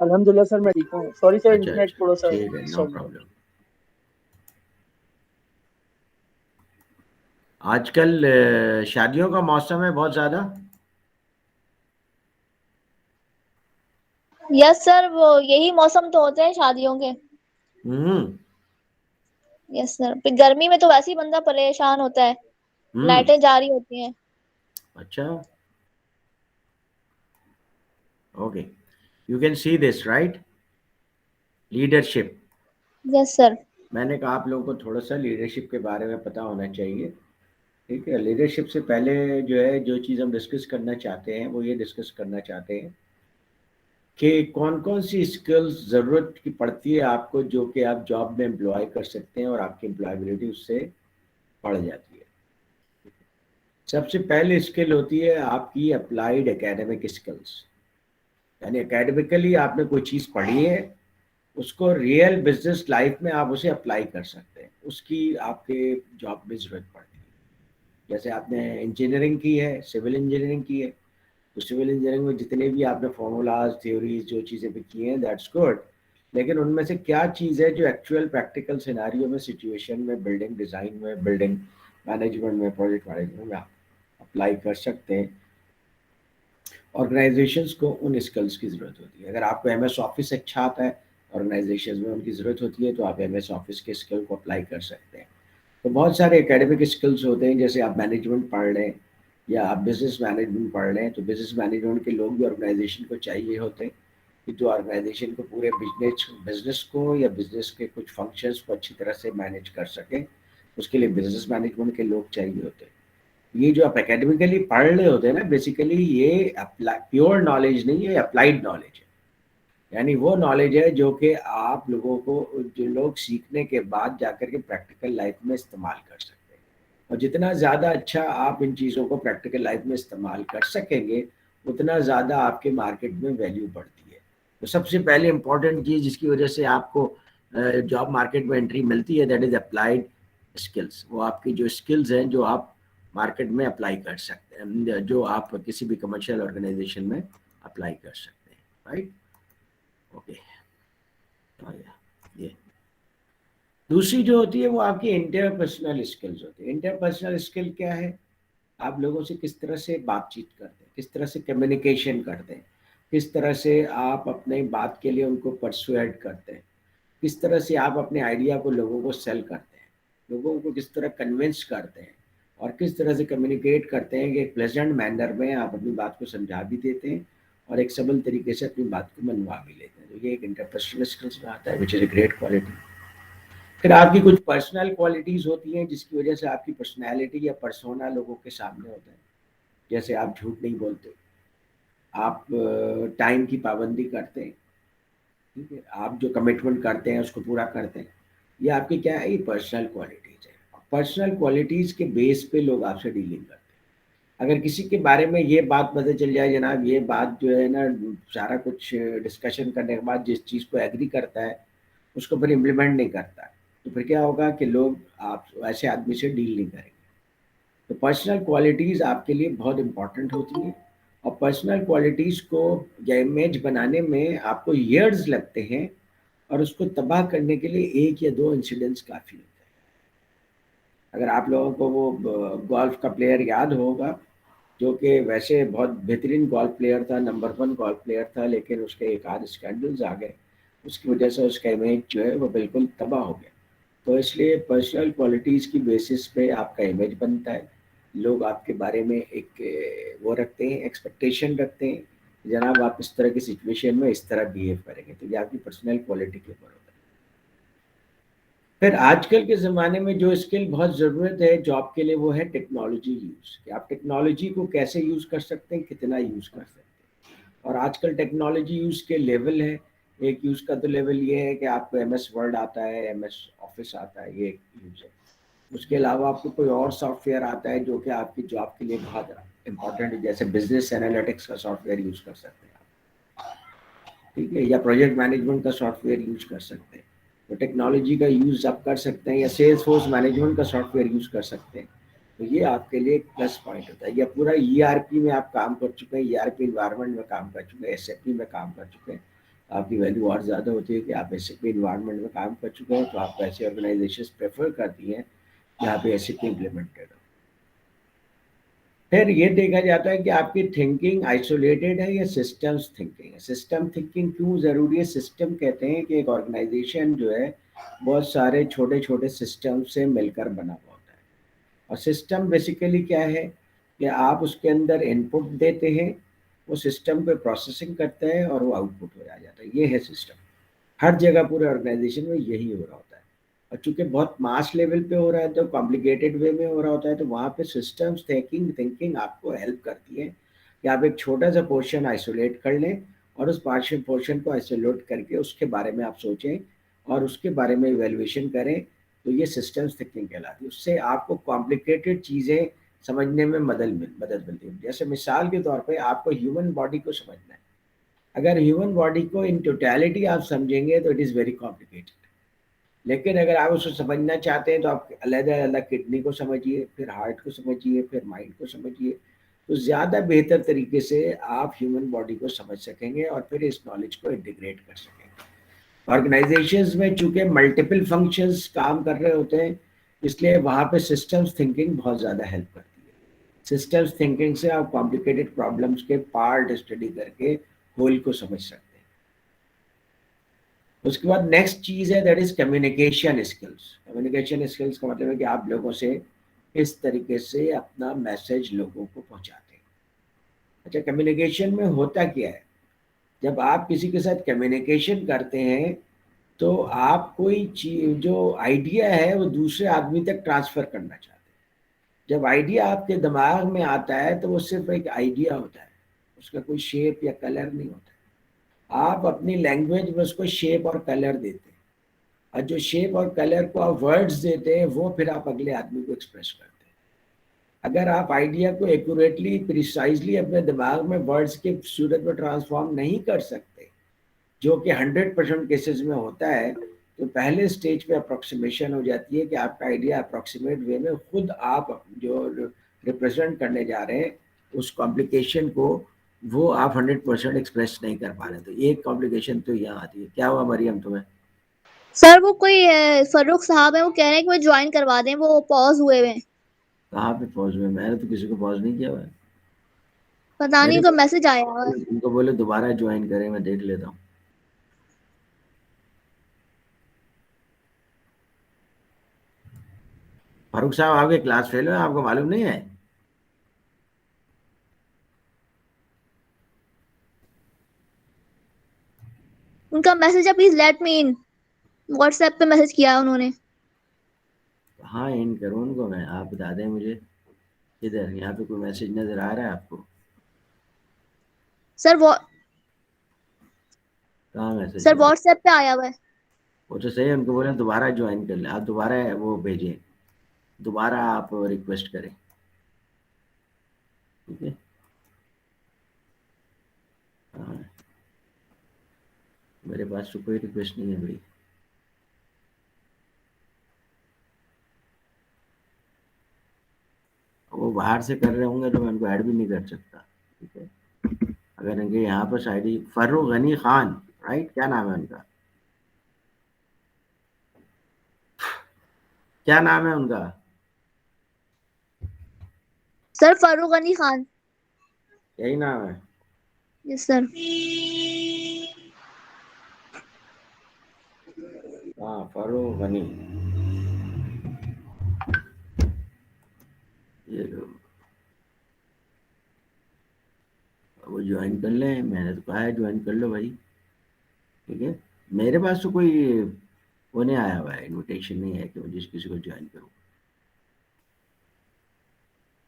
अल्हम्दुलिल्लाह सर, मैं ठीक हूँ। सॉरी सर, अच्छा इंटरनेट अच्छा, थोड़ा-सा ठीक है, नो डिस्टर्ब हो रहा प्रॉब्लम। आजकल शादियों का मौसम है बहुत ज़्यादा। यस सर, वो यही मौसम तो होते हैं शादियों के। हम्म। यस सर, फिर गर्मी में तो वैसे ही बंदा परेशान होता है, हम्म। लाइटें जा रही होती हैं। अच्छा, okay, you can see this right, leadership. Yes sir. मैंने कहा आप लोगों को थोड़ा सा लीडरशिप के बारे में पता होना चाहिए। ठीक है, लीडरशिप से पहले जो है, जो चीज़ हम डिस्कस करना चाहते हैं वो ये डिस्कस करना चाहते हैं कि कौन कौन सी स्किल्स ज़रूरत की पड़ती है आपको, जो कि आप जॉब में एम्प्लॉय कर सकते हैं और आपकी एम्प्लॉयबिलिटी उससे बढ़ जाती है। सबसे पहले स्किल होती है आपकी अप्लाइड एकेडमिक स्किल्स, यानी एकेडमिकली आपने कोई चीज़ पढ़ी है, उसको रियल बिजनेस लाइफ में आप उसे अप्लाई कर सकते हैं, उसकी आपके जॉब में ज़रूरत पड़ती है। जैसे आपने इंजीनियरिंग की है, सिविल इंजीनियरिंग की है, तो सिविल इंजीनियरिंग में जितने भी आपने फॉर्मूलाज थ्योरीज जो चीज़ें भी की हैं, दैट्स गुड। लेकिन उनमें से क्या चीज़ है जो एक्चुअल प्रैक्टिकल सिनेरियो में, सिचुएशन में, बिल्डिंग डिज़ाइन में, बिल्डिंग मैनेजमेंट में, प्रोजेक्ट मैनेजमेंट में आप अप्लाई कर सकते हैं। ऑर्गेनाइजेशंस को उन स्किल्स की ज़रूरत होती है। अगर आपको एम एस ऑफिस अच्छा आता है, ऑर्गेनाइजेशन में उनकी ज़रूरत होती है, तो आप एम एस ऑफिस के स्किल को अप्लाई कर सकते हैं। तो बहुत सारे एकेडमिक स्किल्स होते हैं, जैसे आप मैनेजमेंट पढ़ लें या आप बिजनेस मैनेजमेंट पढ़ लें, तो बिजनेस मैनेजमेंट के लोग भी ऑर्गेनाइजेशन को चाहिए होते हैं कि जो ऑर्गेनाइजेशन को पूरे बिजनेस बिजनेस को या बिजनेस के कुछ फंक्शंस को अच्छी तरह से मैनेज कर सकें, उसके लिए बिजनेस मैनेजमेंट के लोग चाहिए होते हैं। ये जो आप एकेडमिकली पढ़ रहे होते हैं ना, बेसिकली ये प्योर नॉलेज नहीं है, अप्लाइड नॉलेज है। यानी वो नॉलेज है जो कि आप लोगों को, जो लोग सीखने के बाद जाकर के प्रैक्टिकल लाइफ में इस्तेमाल कर सकते हैं। और जितना ज़्यादा अच्छा आप इन चीज़ों को प्रैक्टिकल लाइफ में इस्तेमाल कर सकेंगे, उतना ज़्यादा आपके मार्केट में वैल्यू बढ़ती है। तो सबसे पहले इंपॉर्टेंट चीज़ जिसकी वजह से आपको जॉब मार्केट में एंट्री मिलती है, दैट इज़ अप्लाइड स्किल्स। वो आपकी जो स्किल्स हैं जो आप मार्केट में अप्लाई कर सकते हैं, जो आप किसी भी कमर्शियल ऑर्गेनाइजेशन में अप्लाई कर सकते हैं, राइट। ओके, ये दूसरी जो होती है वो आपकी इंटरपर्सनल स्किल्स होती है। इंटरपर्सनल स्किल क्या है? आप लोगों से किस तरह से बातचीत करते हैं, किस तरह से कम्युनिकेशन करते हैं, किस तरह से आप अपने बात के लिए उनको परसुएड करते हैं, किस तरह से आप अपने आइडिया को लोगों को सेल करते हैं, लोगों को किस तरह कन्विंस करते हैं, और किस तरह से कम्युनिकेट करते हैं कि एक प्लेजेंट मैनर में आप अपनी बात को समझा भी देते हैं और एक सबल तरीके से अपनी बात को मनवा भी लेते हैं। तो ये एक इंटरपर्सनल स्किल्स में आता है, which is a great quality. फिर आपकी कुछ पर्सनल क्वालिटीज़ होती हैं जिसकी वजह से आपकी पर्सनैलिटी या पर्सोना लोगों के सामने होता है। जैसे आप झूठ नहीं बोलते, आप टाइम की पाबंदी करते हैं, ठीक है, आप जो कमिटमेंट करते हैं उसको पूरा करते हैं। ये आपकी क्या है? ये पर्सनल क्वालिटीज़ है। पर्सनल क्वालिटीज़ के बेस पे लोग आपसे डीलिंग करते हैं। अगर किसी के बारे में ये बात पता चल जाए, जनाब ये बात जो है ना, सारा कुछ डिस्कशन करने के बाद जिस चीज़ को एग्री करता है उसको फिर इम्प्लीमेंट नहीं करता, तो फिर क्या होगा कि लोग आप ऐसे आदमी से डील नहीं करेंगे। तो पर्सनल क्वालिटीज़ आपके लिए बहुत इंपॉर्टेंट होती हैं, और पर्सनल क्वालिटीज़ को या इमेज बनाने में आपको ईयर्स लगते हैं, और उसको तबाह करने के लिए एक या दो इंसिडेंट्स काफ़ी होते हैं। अगर आप लोगों को वो गोल्फ का प्लेयर याद होगा, जो कि वैसे बहुत बेहतरीन गोल्फ प्लेयर था, नंबर वन गोल्फ प्लेयर था, लेकिन उसके एक आध स्कैंडल्स आ गए, उसकी वजह से उसका इमेज जो है वो बिल्कुल तबाह हो गया। तो इसलिए पर्सनल क्वालिटीज़ की बेसिस पे आपका इमेज बनता है। लोग आपके बारे में एक वो रखते हैं, एक्सपेक्टेशन रखते हैं, जनाब आप इस तरह की सिचुएशन में इस तरह बिहेव करेंगे। तो ये आपकी पर्सनल क्वालिटी के ऊपर होता है। फिर आजकल के ज़माने में जो स्किल बहुत ज़रूरत है जॉब के लिए, वो है टेक्नोलॉजी यूज़, कि आप टेक्नोलॉजी को कैसे यूज़ कर सकते हैं, कितना यूज़ कर सकते हैं। और आजकल टेक्नोलॉजी यूज़ के लेवल है। एक यूज़ का तो लेवल ये है कि आपको एम एस वर्ड आता है, एम एस ऑफिस आता है, ये एक यूज़ है। उसके अलावा आपको कोई और सॉफ्टवेयर आता है जो कि आपकी जॉब के लिए बहुत इंपॉर्टेंट है, जैसे बिजनेस एनालिटिक्स का सॉफ्टवेयर यूज़ कर सकते हैं आप, ठीक है, या प्रोजेक्ट मैनेजमेंट का सॉफ्टवेयर यूज़ कर सकते हैं। तो टेक्नोलॉजी का यूज़ आप कर सकते हैं, या सेल्स फोर्स मैनेजमेंट का सॉफ्टवेयर यूज़ कर सकते हैं। तो ये आपके लिए एक प्लस पॉइंट होता है। या पूरा ईआरपी में आप काम कर चुके हैं, ईआरपी इन्वायरमेंट में काम कर चुके हैं, एसएपी में काम कर चुके हैं, आपकी वैल्यू और ज़्यादा होती है कि आप एसिक इन्वायरमेंट में काम कर चुके हैं, तो आपको ऐसी ऑर्गेनाइजेशन प्रेफर करती हैं जहाँ पे एसिक इम्प्लीमेंटेड हो। फिर ये देखा जाता है कि आपकी थिंकिंग आइसोलेटेड है या सिस्टम्स थिंकिंग है। सिस्टम थिंकिंग क्यों ज़रूरी है? सिस्टम कहते हैं कि एक ऑर्गेनाइजेशन जो है बहुत सारे छोटे छोटे सिस्टम से मिलकर बना हुआ होता है। और सिस्टम बेसिकली क्या है कि आप उसके अंदर इनपुट देते हैं, वो सिस्टम पे प्रोसेसिंग करता है और वो आउटपुट हो जाता है। ये है सिस्टम। हर जगह पूरे ऑर्गेनाइजेशन में यही हो रहा होता है। और चूंकि बहुत मास लेवल पे हो रहा है तो कॉम्प्लिकेटेड वे में हो रहा होता है, तो वहाँ पे सिस्टम्स थिंकिंग थिंकिंग आपको हेल्प करती है कि आप एक छोटा सा पोर्शन आइसोलेट कर लें और उस पोर्शन को आइसोलेट करके उसके बारे में आप सोचें और उसके बारे में इवेल्युएशन करें। तो ये सिस्टम्स थिंकिंग कहलाती है। उससे आपको कॉम्प्लिकेटेड चीज़ें समझने में मदद मिलती है। जैसे मिसाल के तौर पे आपको ह्यूमन बॉडी को समझना है। अगर ह्यूमन बॉडी को इन टोटलिटी आप समझेंगे तो इट इज़ वेरी कॉम्प्लिकेटेड। लेकिन अगर आप उसको समझना चाहते हैं तो आप अलग अलग किडनी को समझिए, फिर हार्ट को समझिए, फिर माइंड को समझिए, तो ज़्यादा बेहतर तरीके से आप ह्यूमन बॉडी को समझ सकेंगे और फिर इस नॉलेज को इंटीग्रेट कर सकेंगे। ऑर्गेनाइजेशंस में चूंकि मल्टीपल फंक्शंस काम कर रहे होते हैं, इसलिए वहाँ पे सिस्टम्स थिंकिंग बहुत ज़्यादा हेल्प करती है। सिस्टम्स थिंकिंग से आप कॉम्प्लिकेटेड प्रॉब्लम्स के पार्ट स्टडी करके होल को समझ सकते हैं। उसके बाद नेक्स्ट चीज़ है that is communication skills. Communication skills का मतलब है कि आप लोगों से किस तरीके से अपना मैसेज लोगों को पहुंचाते हैं। अच्छा, कम्युनिकेशन में होता क्या है? जब आप किसी के साथ कम्युनिकेशन करते हैं तो आप कोई चीज जो आइडिया है वो दूसरे आदमी तक ट्रांसफर करना चाहते हैं। जब आइडिया आपके दिमाग में आता है तो वो सिर्फ एक आइडिया होता है, उसका कोई शेप या कलर नहीं होता है। आप अपनी लैंग्वेज में उसको शेप और कलर देते हैं और जो शेप और कलर को आप वर्ड्स देते हैं वो फिर आप अगले आदमी को एक्सप्रेस करते हैं। अगर आप आइडिया को एक्यूरेटली प्रिसाइजली अपने दिमाग में वर्ड्स के सूरत में ट्रांसफॉर्म नहीं कर सकते, जो कि 100% केसेस में होता है, तो पहले स्टेज पे अप्रोक्सीमेशन हो जाती है कि आपका आइडिया अप्रोक्सीमेट वे में खुद आप जो रिप्रेजेंट करने जा रहे हैं उस कॉम्प्लिकेशन को वो आप 100% एक्सप्रेस नहीं कर पा रहे। तो एक कॉम्प्लिकेशन तो यहाँ आती है। क्या हुआ मरियम तुम्हें? सर वो कोई फर्रुख साहब है, वो कह रहे हैं कि वो ज्वाइन करवा दें, वो पॉज हुए हुए हैं। कहाँ पे पॉज में? मैंने तो किसी को पॉज नहीं किया हुआ है। पता नहीं, मेरे उनका मैसेज आया हुआ है। उनको बोले दोबारा ज्वाइन करें, मैं देख लेता हूँ। फारूक साहब आपके क्लास फेल है, आपको मालूम नहीं है? उनका मैसेज है, please let me in. WhatsApp पे मैसेज किया है उन्होंने। हाँ, इन करूँ उनको मैं? आप बता दें मुझे किधर, यहाँ पे कोई मैसेज नजर आ रहा है आपको? सर वो कहाँ मैसेज सर है? व्हाट्सएप पे आया हुआ है। वो तो सही है, उनको बोले दोबारा ज्वाइन कर लें। आप दोबारा वो भेजें, दोबारा आप रिक्वेस्ट करें, ठीक है? हाँ, मेरे पास तो कोई रिक्वेस्ट नहीं है भाई। वो बाहर से कर रहे होंगे तो मैं उनको ऐड भी नहीं कर सकता, ठीक है? अगर इनके यहाँ पर आईडी फर्रुख गनी खान, राइट? क्या नाम है उनका? क्या नाम है उनका? सर फर्रुख गनी खान। यही नाम है? Yes sir. हाँ, फर्रुख गनी। ये लो, वो ज्वाइन कर लें। मैंने तो कहा है ज्वाइन कर लो भाई, ठीक है? मेरे पास तो कोई वो नहीं आया हुआ है, इनविटेशन नहीं है कि मैं जिस किसी को ज्वाइन करूँ।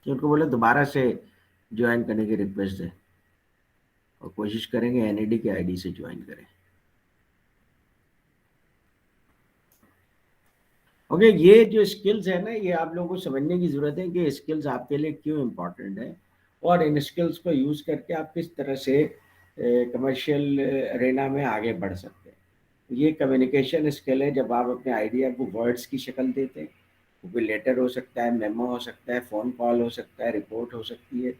तो उनको बोले दोबारा से ज्वाइन करने की रिक्वेस्ट है और कोशिश करेंगे एनईडी के आईडी से ज्वाइन करें। ओके, ये जो स्किल्स है ना, ये आप लोगों को समझने की ज़रूरत है कि स्किल्स आपके लिए क्यों इम्पोर्टेंट है और इन स्किल्स को यूज़ करके आप किस तरह से कमर्शियल अरेना में आगे बढ़ सकते हैं। ये कम्युनिकेशन स्किल है, जब आप अपने आइडिया को वर्ड्स की शक्ल देते हैं। वो कोई लेटर हो सकता है, मेमो हो सकता है, फ़ोन कॉल हो सकता है, रिपोर्ट हो सकती है,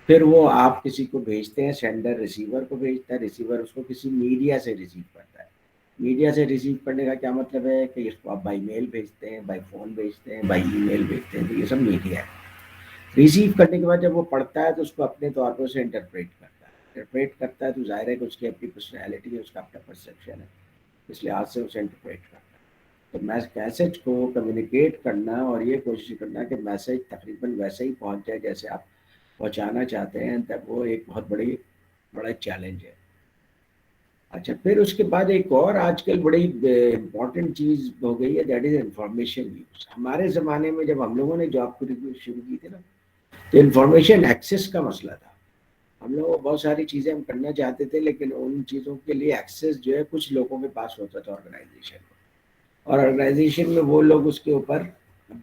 फिर वो आप किसी को भेजते हैं, सेंडर रिसीवर को भेजता है, रिसीवर उसको किसी मीडिया से रिसीव करता है। मीडिया से रिसीव करने का क्या मतलब है कि इसको आप बाई मेल भेजते हैं, बाई फ़ोन भेजते हैं, बाई ईमेल भेजते हैं, तो ये सब मीडिया है। रिसीव करने के बाद जब वो पढ़ता है तो उसको अपने तौर पर उसे इंटरप्रेट करता है, तो जाहिर है कि उसकी अपनी पर्सनैलिटी है, उसका अपना परसेप्शन है, इसलिए आज से उसे इंटरप्रेट करता है। तो मैसेज को कम्युनिकेट करना और ये कोशिश करना कि मैसेज तकरीबन वैसे ही पहुंच जाए जैसे आप पहुंचाना चाहते हैं, तब वो एक बहुत बड़ा चैलेंज है। अच्छा, फिर उसके बाद एक और आजकल बड़ी इम्पॉर्टेंट चीज़ हो गई है, दैट इज़ इंफॉर्मेशन यूज़। हमारे ज़माने में जब हम लोगों ने जॉब शुरू की थी ना, तो इंफॉर्मेशन एक्सेस का मसला था। हम लोग बहुत सारी चीज़ें हम करना चाहते थे, लेकिन उन चीज़ों के लिए एक्सेस जो है कुछ लोगों के पास होता था ऑर्गेनाइजेशन में, और ऑर्गेनाइजेशन में वो लोग उसके ऊपर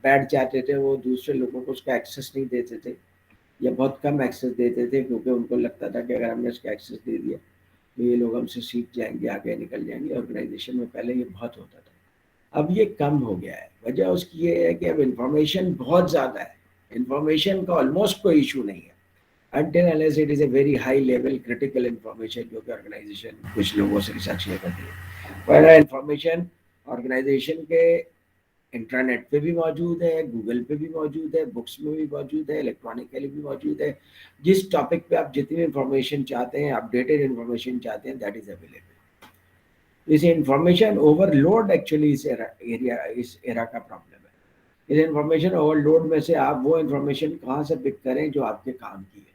बैठ जाते थे, वो दूसरे लोगों को उसका एक्सेस नहीं देते थे या बहुत कम एक्सेस देते थे, क्योंकि उनको लगता था कि अगर हमने उसका एक्सेस दे दिया तो ये लोग हमसे सीख जाएंगे, आगे निकल जाएंगे। ऑर्गेनाइजेशन में पहले ये बहुत होता था, अब ये कम हो गया है। वजह उसकी ये है कि अब इंफॉर्मेशन बहुत ज़्यादा है, इंफॉर्मेशन का ऑलमोस्ट कोई इशू नहीं है until unless it is a very high level critical information जो कि ऑर्गेनाइजेशन कुछ लोगों से रिसर्च ये करती है। पहला इंफॉर्मेशन ऑर्गेनाइजेशन के इंटरनेट पे भी मौजूद है, गूगल पे भी मौजूद है, बुक्स में भी मौजूद है, इलेक्ट्रॉनिकली भी मौजूद है। जिस टॉपिक पे आप जितनी इंफॉर्मेशन चाहते हैं, अपडेटेड इंफॉर्मेशन चाहते हैं, दैट इज अवेलेबल। इस इंफॉर्मेशन ओवरलोड एक्चुअली इस एरा का प्रॉब्लम है। इस इंफॉर्मेशन ओवरलोड में से आप वो इंफॉर्मेशन कहाँ से पिक करें जो आपके काम की है,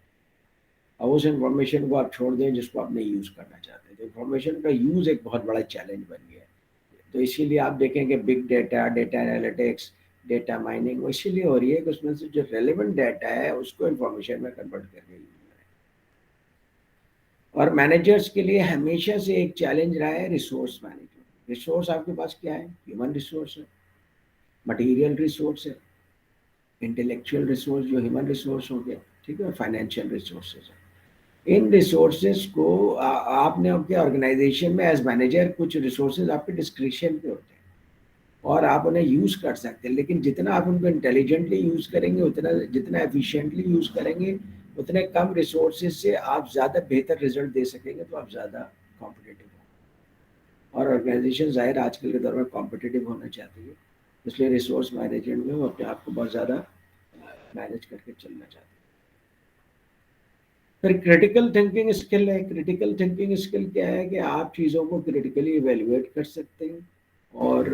और उस इंफॉर्मेशन को आप छोड़ दें जिसको आप नहीं यूज़ करना चाहते। तो इंफॉर्मेशन का यूज़ एक बहुत बड़ा चैलेंज बन गया है। तो इसीलिए आप देखेंगे big data, data analytics, data mining इसीलिए हो रही है कि उसमें से जो रेलेवेंट डाटा है उसको इंफॉर्मेशन में कन्वर्ट करके यूज करें। और मैनेजर्स के लिए हमेशा से एक चैलेंज रहा है रिसोर्स मैनेजमेंट। रिसोर्स आपके पास क्या है? ह्यूमन रिसोर्स है, मटेरियल रिसोर्स है, इंटेलेक्चुअल रिसोर्स जो ह्यूमन रिसोर्स हो गया, ठीक है, फाइनेंशियल रिसोर्सेज है। इन रिसोर्सेज को आपने आपके ऑर्गेनाइजेशन में एज मैनेजर कुछ रिसोर्सेज आपके डिस्क्रिप्शन पे होते हैं और आप उन्हें यूज़ कर सकते हैं, लेकिन जितना आप उनको इंटेलिजेंटली यूज़ करेंगे, उतना जितना एफिशिएंटली यूज़ करेंगे, उतने कम रिसोर्सेज से आप ज़्यादा बेहतर रिजल्ट दे सकेंगे, तो आप ज़्यादा कॉम्पिटिटिव हो। और ऑर्गेनाइजेशन ज़ाहिर आजकल के दौर में कॉम्पिटिटिव होना चाहती है, इसलिए रिसोर्स मैनेजमेंट में वो अपने आप को बहुत ज़्यादा मैनेज करके चलना चाहते हैं। फिर क्रिटिकल थिंकिंग स्किल है। क्रिटिकल थिंकिंग स्किल क्या है कि आप चीज़ों को क्रिटिकली इवेल्युएट कर सकते हैं और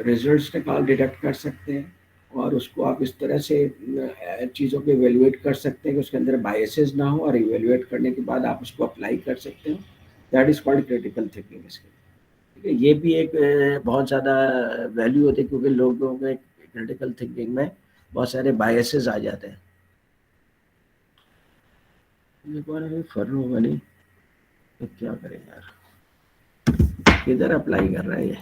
रिजल्ट्स निकाल डिडक्ट कर सकते हैं, और उसको आप इस तरह से चीज़ों को इवेल्युएट कर सकते हैं कि उसके अंदर बायसेस ना हो, और इवेल्युएट करने के बाद आप उसको अप्लाई कर सकते हो। That is called critical thinking skill. ठीक है, ये भी एक बहुत ज़्यादा वैल्यू होती है, क्योंकि लोगों के क्रिटिकल थिंकिंग में बहुत सारे बायसेस आ जाते हैं। फर्र होगा नहीं तो क्या करें यार, किधर अप्लाई कर रहा है ये,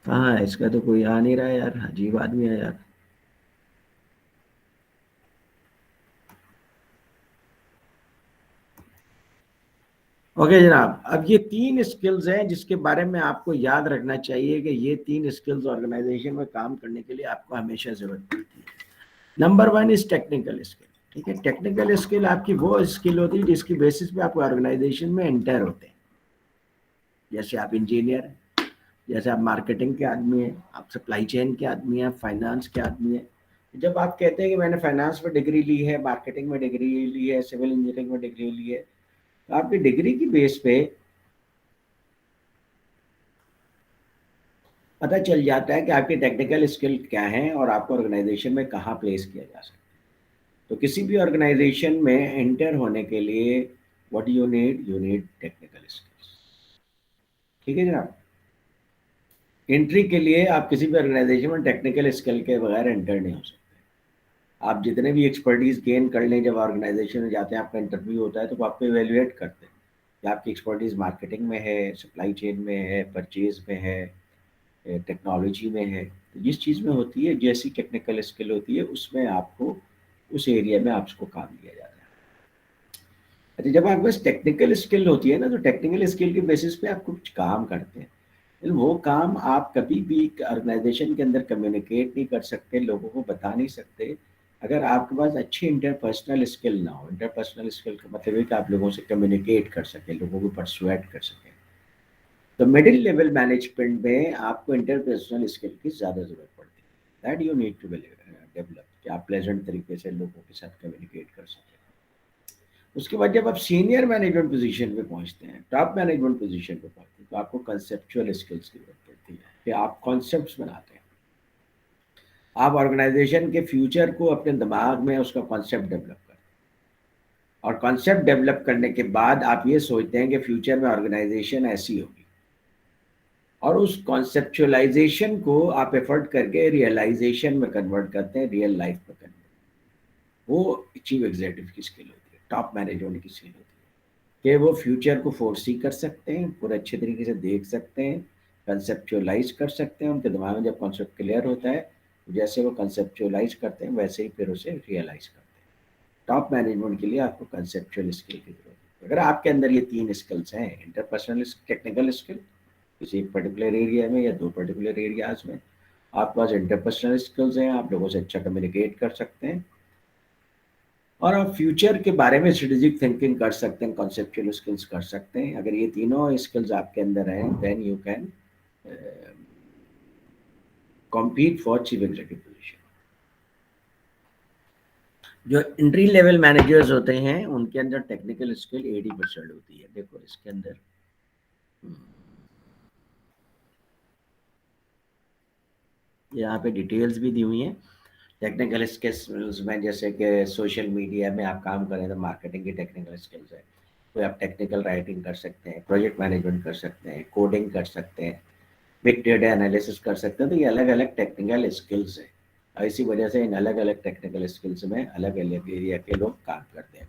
कहाँ है इसका? तो कोई आ नहीं रहा है यार, अजीब आदमी है यार। ओके जनाब, अब ये 3 स्किल्स हैं जिसके बारे में आपको याद रखना चाहिए कि ये 3 स्किल्स ऑर्गेनाइजेशन में काम करने के लिए आपको हमेशा जरूरत पड़ती है। Number 1 is technical skill. ठीक है, टेक्निकल स्किल आपकी वो स्किल होती है जिसकी बेसिस पे आप ऑर्गेनाइजेशन में एंटर होते हैं। जैसे आप इंजीनियर हैं, जैसे आप मार्केटिंग के आदमी हैं, आप सप्लाई चेन के आदमी हैं, फाइनेंस के आदमी हैं। जब आप कहते हैं कि मैंने फाइनेंस में डिग्री ली है, मार्केटिंग में डिग्री ली है, सिविल इंजीनियरिंग में डिग्री ली है, तो आपकी डिग्री की बेस पे पता चल जाता है कि आपकी टेक्निकल स्किल क्या है और आपको ऑर्गेनाइजेशन में कहाँ प्लेस किया जा सकता है। तो किसी भी ऑर्गेनाइजेशन में एंटर होने के लिए what you need technical skills. ठीक है जनाब, एंट्री के लिए आप किसी भी ऑर्गेनाइजेशन में टेक्निकल स्किल के बगैर एंटर नहीं हो सकते। आप जितने भी एक्सपर्टीज गेन कर लें, जब ऑर्गेनाइजेशन में जाते हैं, आपका इंटरव्यू होता है, तो वो आपको इवेल्युएट करते हैं कि आपकी एक्सपर्टीज मार्केटिंग में है, सप्लाई चेन में है, परचेज में है, टेक्नोलॉजी में है। तो जिस चीज़ में होती है, जैसी टेक्निकल स्किल होती है, उसमें आपको उस एरिया में आपको काम दिया जाता है। अच्छा, जब आपके पास टेक्निकल स्किल होती है ना, तो टेक्निकल स्किल के बेसिस पे आप कुछ काम करते हैं। वो काम आप कभी भी ऑर्गेनाइजेशन के अंदर कम्युनिकेट नहीं कर सकते, लोगों को बता नहीं सकते अगर आपके पास अच्छी इंटरपर्सनल स्किल ना हो, इंटरपर्सनल स्किल का मतलब है कि आप लोगों से कम्युनिकेट कर सके, लोगों को परसुएट कर सके, तो मिडिल लेवल मैनेजमेंट में आपको इंटरपर्सनल स्किल की ज़्यादा ज़रूरत पड़ती है। That you need to develop, कि आप प्लेजेंट तरीके से लोगों के साथ कम्युनिकेट कर सकें। उसके बाद जब आप सीनियर मैनेजमेंट पोजीशन पे पहुंचते हैं, टॉप मैनेजमेंट पोजीशन पे पहुंचते हैं, तो आपको कंसेप्चुअल स्किल्स की जरूरत पड़ती है कि आप कॉन्सेप्ट्स बनाते हैं, आप ऑर्गेनाइजेशन के फ्यूचर को अपने दिमाग में उसका कॉन्सेप्ट डेवलप करते हैं, और कॉन्सेप्ट डेवलप करने के बाद आप ये सोचते हैं कि फ्यूचर में ऑर्गेनाइजेशन ऐसी होगी, और उस कॉन्सेप्चुअलाइजेशन को आप एफर्ट करके रियलाइजेशन में कन्वर्ट करते हैं, रियल लाइफ में कन्वर्ट। वो चीफ एग्जीक्यूटिव की स्किल होती है, टॉप मैनेजमेंट की स्किल होती है, कि वो फ्यूचर को फोरसी कर सकते हैं, पूरे अच्छे तरीके से देख सकते हैं, कंसेप्चुअलाइज कर सकते हैं, उनके दिमाग में जब कॉन्सेप्ट क्लियर होता है, जैसे वो कंसेप्चुअलाइज करते हैं वैसे ही फिर उसे रियलाइज करते हैं। टॉप मैनेजमेंट के लिए आपको कंसेप्चुअल स्किल की जरूरत है। अगर आपके अंदर ये 3 स्किल्स हैं, इंटरपर्सनल टेक्निकल स्किल किसी एक पर्टिकुलर एरिया में या 2 पर्टिकुलर एरियाज में, आपके पास इंटरपर्सनल स्किल्स हैं, आप लोगों से अच्छा कम्युनिकेट कर सकते हैं, और आप फ्यूचर के बारे में स्ट्रेटेजिक थिंकिंग कर सकते हैं, कॉन्सेप्चुअल स्किल्स कर सकते हैं। अगर ये तीनों स्किल्स आपके अंदर हैं, then you can compete for chief executive position. जो एंट्री लेवल मैनेजर्स होते हैं उनके अंदर टेक्निकल स्किल 80% होती है। देखो इसके अंदर यहाँ पे डिटेल्स भी दी हुई हैं टेक्निकल स्किल्स में, जैसे कि सोशल मीडिया में आप काम करें तो मार्केटिंग की टेक्निकल स्किल्स है, तो आप टेक्निकल राइटिंग कर सकते हैं, प्रोजेक्ट मैनेजमेंट कर सकते हैं, कोडिंग कर सकते हैं, बिग डेटा एनालिसिस कर सकते हैं। तो ये अलग अलग टेक्निकल स्किल्स है, और इसी वजह से इन अलग अलग टेक्निकल स्किल्स में अलग अलग एरिया के लोग काम करते हैं।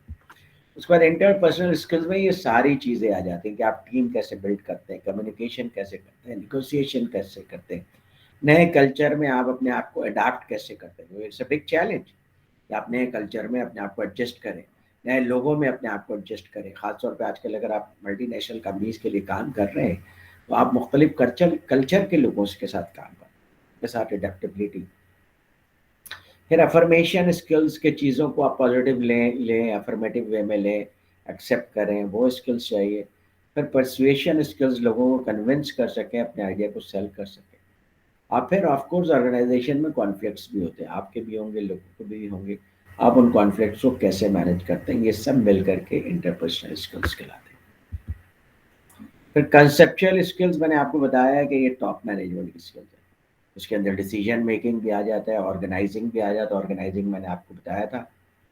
उसके बाद इंटरपर्सनल स्किल्स में ये सारी चीज़ें आ जाती हैं कि आप टीम कैसे बिल्ड करते हैं, कम्युनिकेशन कैसे करते हैं, निगोसिएशन कैसे करते हैं, नए कल्चर में आप अपने आप को अडाप्ट कैसे करते हैं। इट्स अ बिग चैलेंज कि आप नए कल्चर में अपने आप को एडजस्ट करें, नए लोगों में अपने आप को एडजस्ट करें। खासतौर पे आजकल अगर आप मल्टीनेशनल कंपनीज के लिए काम कर रहे हैं, तो आप मुख्तलिफ कल्चर के लोगों के साथ काम करें, उनके साथ एडेप्टेबिलिटी। फिर अफर्मेशन स्किल्स के चीज़ों को आप पॉजिटिव लें अफर्मेटिव वे में लें, एक्सेप्ट करें, वो स्किल्स चाहिए। फिर परसुएशन स्किल्स, लोगों को कन्विंस कर सकें, अपने आइडिया को सेल कर सकें। आप फिर ऑफ कोर्स ऑर्गेनाइजेशन में कॉन्फ्लिक्ट्स भी होते हैं, आपके भी होंगे, लोगों को भी होंगे, आप उन कॉन्फ्लिक्ट्स को कैसे मैनेज करते हैं, ये सब मिल करके इंटरपर्सनल स्किल्स कहलाते हैं। फिर कंसेप्चुअल स्किल्स मैंने आपको बताया है कि ये टॉप मैनेजमेंट की स्किल्स है, उसके अंदर डिसीजन मेकिंग भी आ जाता है, ऑर्गेनाइजिंग भी आ जाता है। ऑर्गेनाइजिंग मैंने आपको बताया था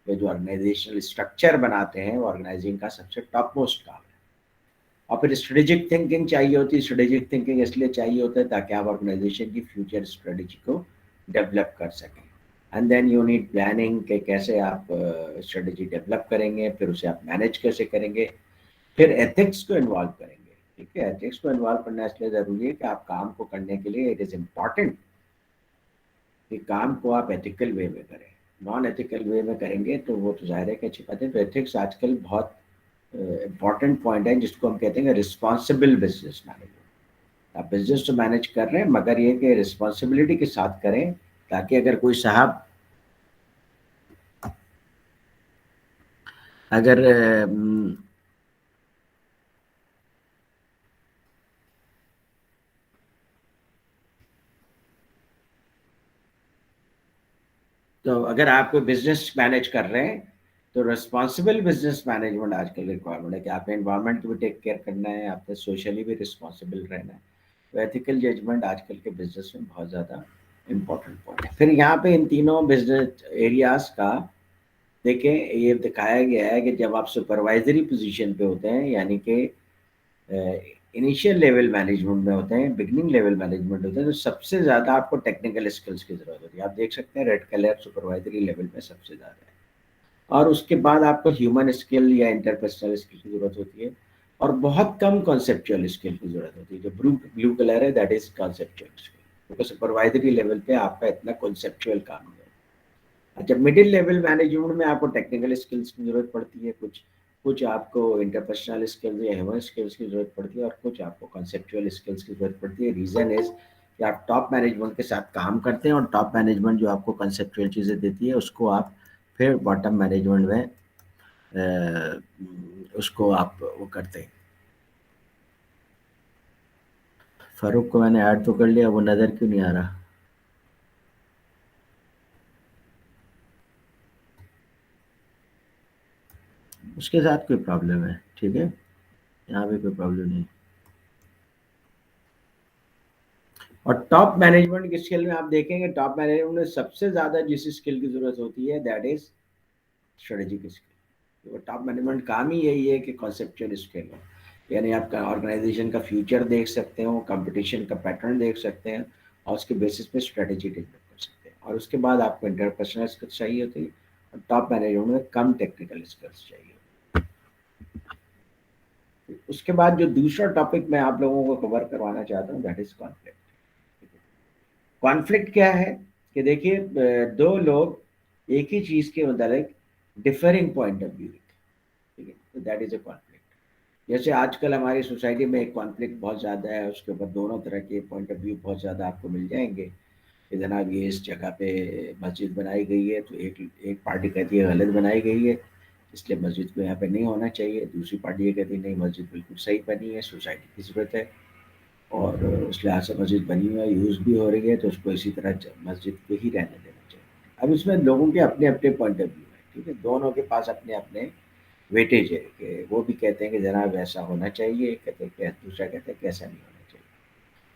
कि जो ऑर्गेनाइजेशनल स्ट्रक्चर बनाते हैं वो ऑर्गेनाइजिंग का सबसे टॉप मोस्ट काम है। और फिर स्ट्रेटेजिक थिंकिंग चाहिए होती है। स्ट्रेटेजिक थिंकिंग इसलिए चाहिए होता है ताकि आप ऑर्गेनाइजेशन की फ्यूचर स्ट्रेटेजी को डेवलप कर सकें। And then you need planning के कैसे आप स्ट्रेटेजी डेवलप करेंगे, फिर उसे आप मैनेज कैसे करेंगे, फिर एथिक्स को इन्वॉल्व करेंगे। ठीक है, एथिक्स को इन्वॉल्व करना इसलिए ज़रूरी है कि आप काम को करने के लिए इट इज़ इम्पॉर्टेंट कि काम को आप एथिकल वे में करें। नॉन एथिकल वे में करेंगे तो वो तो ज़ाहिर है कि अच्छी बात है। तो एथिक्स आजकल बहुत इम्पॉर्टेंट पॉइंट है, जिसको हम कहते हैं रिस्पॉन्सिबल बिजनेस मैनेजमेंट। आप बिजनेस तो मैनेज कर रहे हैं, मगर ये कि रिस्पॉन्सिबिलिटी के साथ करें, ताकि अगर कोई साहब अगर तो अगर आप कोई बिजनेस मैनेज कर रहे हैं तो रिस्पॉन्सिबल बिजनेस मैनेजमेंट आजकल रिक्वायरमेंट है कि आपने एनवायरनमेंट को भी टेक केयर करना है, आपने सोशली भी रिस्पॉन्सिबल रहना है। तो एथिकल जजमेंट आजकल के बिजनेस में बहुत ज़्यादा इम्पोर्टेंट पॉइंट है। फिर यहाँ पे इन तीनों बिजनेस एरियाज का देखें, ये दिखाया गया है कि जब आप सुपरवाइजरी पोजीशन पे होते हैं, यानी कि इनिशियल लेवल मैनेजमेंट में होते हैं, बिगनिंग लेवल मैनेजमेंट होते हैं, तो सबसे ज़्यादा आपको टेक्निकल स्किल्स की ज़रूरत होती है। आप देख सकते हैं रेड कलर सुपरवाइजरी लेवल में सबसे ज़्यादा है, और उसके बाद आपको ह्यूमन स्किल या इंटरपर्सनल स्किल की ज़रूरत होती है, और बहुत कम कॉन्सेप्चुअल स्किल की ज़रूरत होती है। जो ब्लू कलर है दैट इज़ कॉन्सेप्चुअल स्किल, क्योंकि सुपरवाइजरी लेवल पे आपका इतना कॉन्सेप्चुअल काम नहीं है। जब मिडिल लेवल मैनेजमेंट में आपको टेक्निकल स्किल्स की ज़रूरत पड़ती है, कुछ कुछ आपको इंटरपर्सनल स्किल्स या ह्यूमन स्किल्स की ज़रूरत पड़ती है, और कुछ आपको कॉन्सेप्चुअल स्किल्स की ज़रूरत पड़ती है। रीज़न इज़ कि आप टॉप मैनेजमेंट के साथ काम करते हैं और टॉप मैनेजमेंट जो आपको कंसेप्चुअल चीज़ें देती है उसको आप फिर बॉटम मैनेजमेंट में उसको आप वो करते हैं। फारूक को मैंने ऐड तो कर लिया, वो नज़र क्यों नहीं आ रहा? उसके साथ कोई प्रॉब्लम है, ठीक है, यहाँ पे कोई प्रॉब्लम नहीं। और टॉप मैनेजमेंट की स्किल में आप देखेंगे, टॉप मैनेजमेंट में सबसे ज़्यादा जिस स्किल की ज़रूरत होती है दैट इज़ स्ट्रेटेजिक स्किल। तो टॉप मैनेजमेंट काम ही यही है कि कॉन्सेप्चुअल स्किल हो, यानी आप ऑर्गेनाइजेशन का फ्यूचर देख सकते हो, कंपटीशन का पैटर्न देख सकते हैं और उसके बेसिस पे स्ट्रेटेजी डेवलप कर सकते हैं। और उसके बाद आपको इंटरपर्सनल स्किल्स चाहिए होती है और टॉप मैनेजमेंट में कम टेक्निकल स्किल्स चाहिए। उसके बाद जो दूसरा टॉपिक मैं आप लोगों को कवर करवाना चाहता हूँ दैट इज कॉन्फ्लिक्ट। कॉन्फ्लिक्ट क्या है कि देखिए, दो लोग एक ही चीज के मुताबिक डिफरिंग पॉइंट ऑफ व्यू, ठीक है, तो दैट इज ए कॉन्फ्लिक्ट। जैसे आजकल हमारी सोसाइटी में एक कॉन्फ्लिक्ट बहुत ज़्यादा है, उसके ऊपर दोनों तरह के पॉइंट ऑफ व्यू बहुत ज़्यादा आपको मिल जाएंगे कि जनाब ये इस जगह पे मस्जिद बनाई गई है तो एक एक पार्टी कहती है गलत बनाई गई है इसलिए मस्जिद को यहाँ पे नहीं होना चाहिए, दूसरी पार्टी ये कहती है नहीं मस्जिद बिल्कुल सही बनी है, सोसाइटी की ज़रूरत है और उस लिहाज से मस्जिद बनी हुई है, यूज़ भी हो रही है तो उसको इसी तरह मस्जिद को ही रहने देना चाहिए। अब इसमें लोगों के अपने अपने पॉइंट ऑफ व्यू है, ठीक है, दोनों के पास अपने अपने वेटेज है कि वो भी कहते हैं कि जनाब ऐसा होना चाहिए, कहते हैं कि दूसरा कहते हैं कि ऐसा नहीं होना चाहिए।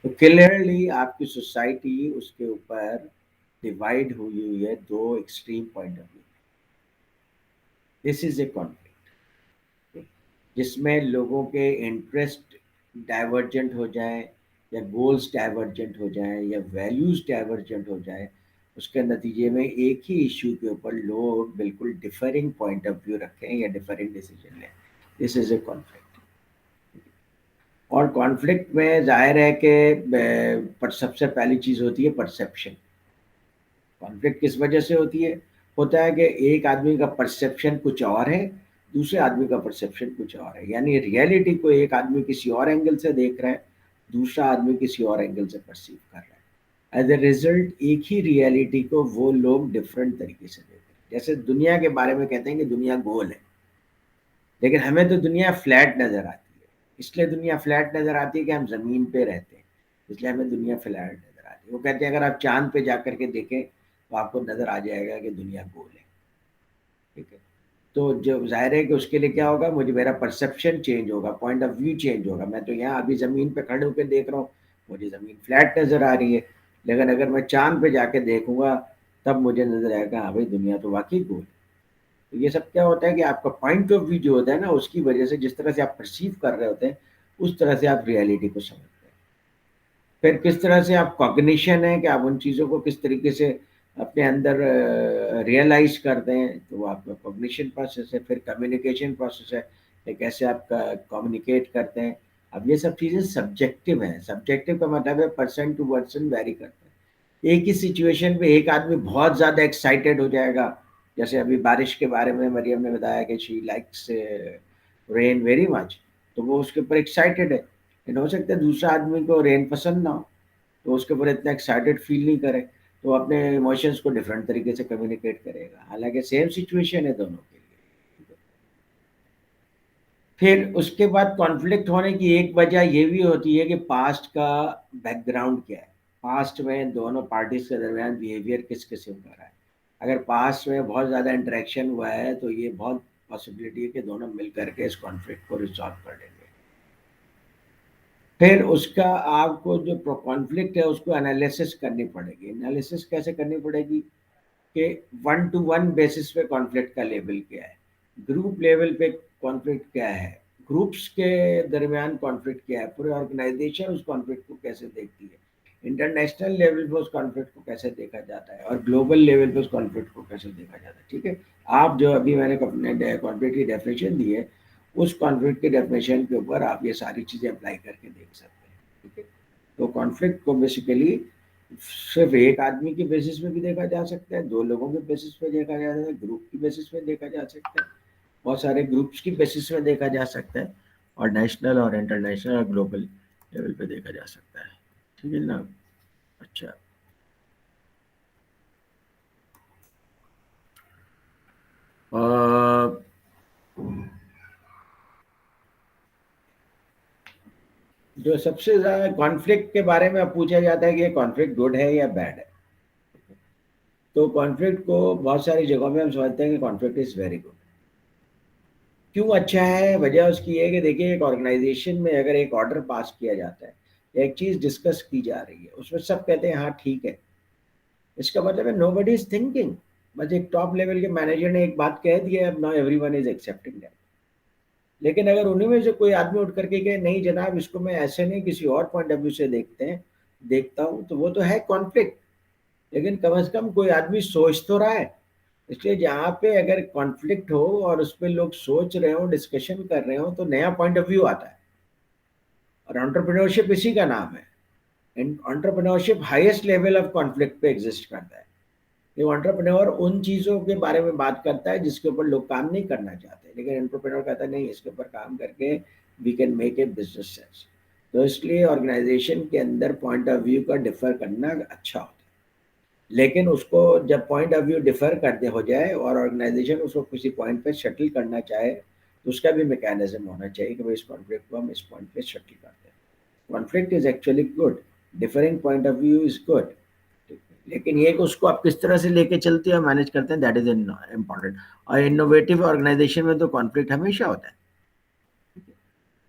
तो क्लियरली आपकी सोसाइटी उसके ऊपर डिवाइड हुई हुई है दो extreme point of view. This is a conflict जिसमें लोगों के इंटरेस्ट डाइवर्जेंट हो जाए या गोल्स डाइवर्जेंट हो जाए या वैल्यूज डाइवर्जेंट हो जाए, उसके नतीजे में एक ही इश्यू के ऊपर लोग बिल्कुल डिफरिंग पॉइंट ऑफ व्यू रखें या डिफरिंग डिसीजन लें। This is a conflict. और कॉन्फ्लिक्ट में जाहिर है कि पर सबसे पहली चीज़ होती है परसेप्शन। कॉन्फ्लिक्ट किस वजह से होती है? होता है कि एक आदमी का परसेप्शन कुछ और है, दूसरे आदमी का परसेप्शन कुछ और है, यानी रियलिटी को एक आदमी किसी और एंगल से देख रहा है, दूसरा आदमी किसी और एंगल से परसीव कर रहा है। एज ए रिजल्ट एक ही रियलिटी को वो लोग डिफरेंट तरीके से देख रहे हैं। जैसे दुनिया के बारे में कहते हैं कि दुनिया गोल है, लेकिन हमें तो दुनिया फ्लैट नजर आती है। इसलिए दुनिया फ्लैट नजर आती है कि हम जमीन पे रहते हैं, इसलिए हमें दुनिया फ्लैट नजर आती है। वो कहते हैं अगर आप चांद पे जाकर के देखें तो आपको नजर आ जाएगा कि दुनिया गोल है, ठीक है। तो जो जाहिर है कि उसके लिए क्या होगा, मुझे मेरा परसेप्शन चेंज होगा, पॉइंट ऑफ व्यू चेंज होगा। मैं तो यहाँ अभी जमीन पे खड़े होकर देख रहा हूँ, मुझे जमीन फ्लैट नजर आ रही है, लेकिन अगर मैं चांद पे जाके देखूंगा तब मुझे नजर आएगा हाँ भाई दुनिया तो वाकई गोल है। तो ये सब क्या होता है कि आपका पॉइंट ऑफ व्यू जो होता है ना, उसकी वजह से जिस तरह से आप परसीव कर रहे होते हैं उस तरह से आप रियलिटी को समझते हैं। फिर किस तरह से आप कॉग्निशन है कि आप उन चीज़ों को किस तरीके से अपने अंदर रियलाइज करते हैं, तो वो आपका कॉग्निशन प्रोसेस है। फिर कम्युनिकेशन प्रोसेस है कि कैसे आप कम्युनिकेट करते हैं। अब ये सब चीज़ें सब्जेक्टिव हैं। सब्जेक्टिव का मतलब है पर्सन टू पर्सन वेरी करता है। एक ही सिचुएशन पे एक आदमी बहुत ज़्यादा एक्साइटेड हो जाएगा, जैसे अभी बारिश के बारे में मरियम ने बताया कि she likes rain very much, तो वो उसके ऊपर एक्साइटेड है। लेकिन हो सकता है दूसरा आदमी को रेन पसंद ना हो, तो उसके ऊपर इतना एक्साइटेड फील नहीं करे, तो अपने इमोशंस को डिफरेंट तरीके से कम्युनिकेट करेगा, हालांकि सेम सिचुएशन है दोनों के लिए। फिर उसके बाद कॉन्फ्लिक्ट होने की एक वजह ये भी होती है कि पास्ट का बैकग्राउंड क्या है, पास्ट में दोनों पार्टीज के दरमियान बिहेवियर किस किस्म का रहा है। अगर पास्ट में बहुत ज़्यादा इंटरेक्शन हुआ है तो ये बहुत पॉसिबिलिटी है कि दोनों मिल करके इस कॉन्फ्लिक्ट को रिजॉल्व कर लेंगे। फिर उसका आपको जो कॉन्फ्लिक्ट है उसको एनालिसिस करनी पड़ेगी। एनालिसिस कैसे करनी पड़ेगी कि वन टू वन बेसिस पे कॉन्फ्लिक्ट का लेवल क्या है, ग्रुप लेवल पे कॉन्फ्लिक्ट क्या है, ग्रुप्स के दरमियान कॉन्फ्लिक्ट क्या है, पूरे ऑर्गेनाइजेशन उस कॉन्फ्लिक्ट को कैसे देखती है, इंटरनेशनल लेवल पे उस कॉन्फ्लिक्ट को कैसे देखा जाता है और ग्लोबल लेवल पे उस कॉन्फ्लिक्ट को कैसे देखा जाता है, ठीक है। आप जो अभी मैंने अपने कॉन्फ्लिक्ट की डेफिनेशन दी है उस कॉन्फ्लिक्ट के डेफिनेशन के ऊपर आप ये सारी चीज़ें अप्लाई करके देख सकते हैं, ठीक है। तो कॉन्फ्लिक्ट को बेसिकली सिर्फ एक आदमी के बेसिस पे भी देखा जा सकता है, दो लोगों के बेसिस पे देखा जा सकता है, ग्रुप की बेसिस पे देखा जा सकता है, बहुत सारे ग्रुप्स की बेसिस पे देखा जा सकता है, और नेशनल और इंटरनेशनल और ग्लोबल लेवल पे देखा जा सकता है, ठीक है ना। अच्छा, जो सबसे ज्यादा कॉन्फ्लिक्ट के बारे में पूछा जाता है कि ये कॉन्फ्लिक्ट गुड है या बैड है, तो कॉन्फ्लिक्ट को बहुत सारी जगहों में हम समझते हैं कि कॉन्फ्लिक्ट इज वेरी गुड। क्यों अच्छा है? वजह उसकी है कि देखिए, एक ऑर्गेनाइजेशन में अगर एक ऑर्डर पास किया जाता है, एक चीज डिस्कस की जा रही है, उसमें सब कहते हैं हाँ ठीक है, इसका मतलब है नोबडी इज थिंकिंग। बस एक टॉप लेवल के मैनेजर ने एक बात कह दी है, अब now everyone is accepting that. लेकिन अगर उन्हीं में से कोई आदमी उठ करके कहे नहीं जनाब, इसको मैं ऐसे नहीं किसी और पॉइंट ऑफ व्यू से देखता हूँ, तो वो तो है कॉन्फ्लिक्ट। लेकिन कम से कम कोई आदमी सोच तो रहा है। इसलिए जहाँ पे अगर कॉन्फ्लिक्ट हो और उस पर लोग सोच रहे हो, डिस्कशन कर रहे हो, तो नया पॉइंट ऑफ व्यू आता है। और एंटरप्रेन्योरशिप इसी का नाम है। Entrepreneurship highest level of conflict पे एग्जिस्ट करता है। ये एंटरप्रेन्योर उन चीजों के बारे में बात करता है जिसके ऊपर लोग काम नहीं करना चाहते, लेकिन एंटरप्रेन्योर कहता है नहीं, इसके ऊपर काम करके we can make a business sense. तो इसलिए ऑर्गेनाइजेशन के अंदर पॉइंट ऑफ व्यू का डिफर करना अच्छा होता है। लेकिन उसको जब पॉइंट ऑफ व्यू डिफर करते हो जाए और ऑर्गेनाइजेशन उसको किसी पॉइंट पे सेटल करना चाहे, तो उसका भी मैकेनिज्म होना चाहिए कि भाई इस कॉन्फ्लिक्ट को हम इस पॉइंट पे सेटल करते हैं। Conflict is actually good, differing point of view is good. लेकिन ये कि उसको आप किस तरह से लेके चलते हैं, मैनेज करते हैं, दैट इज इम्पॉर्टेंट। और इनोवेटिव ऑर्गेनाइजेशन में तो कॉन्फ्लिक्ट हमेशा होता है।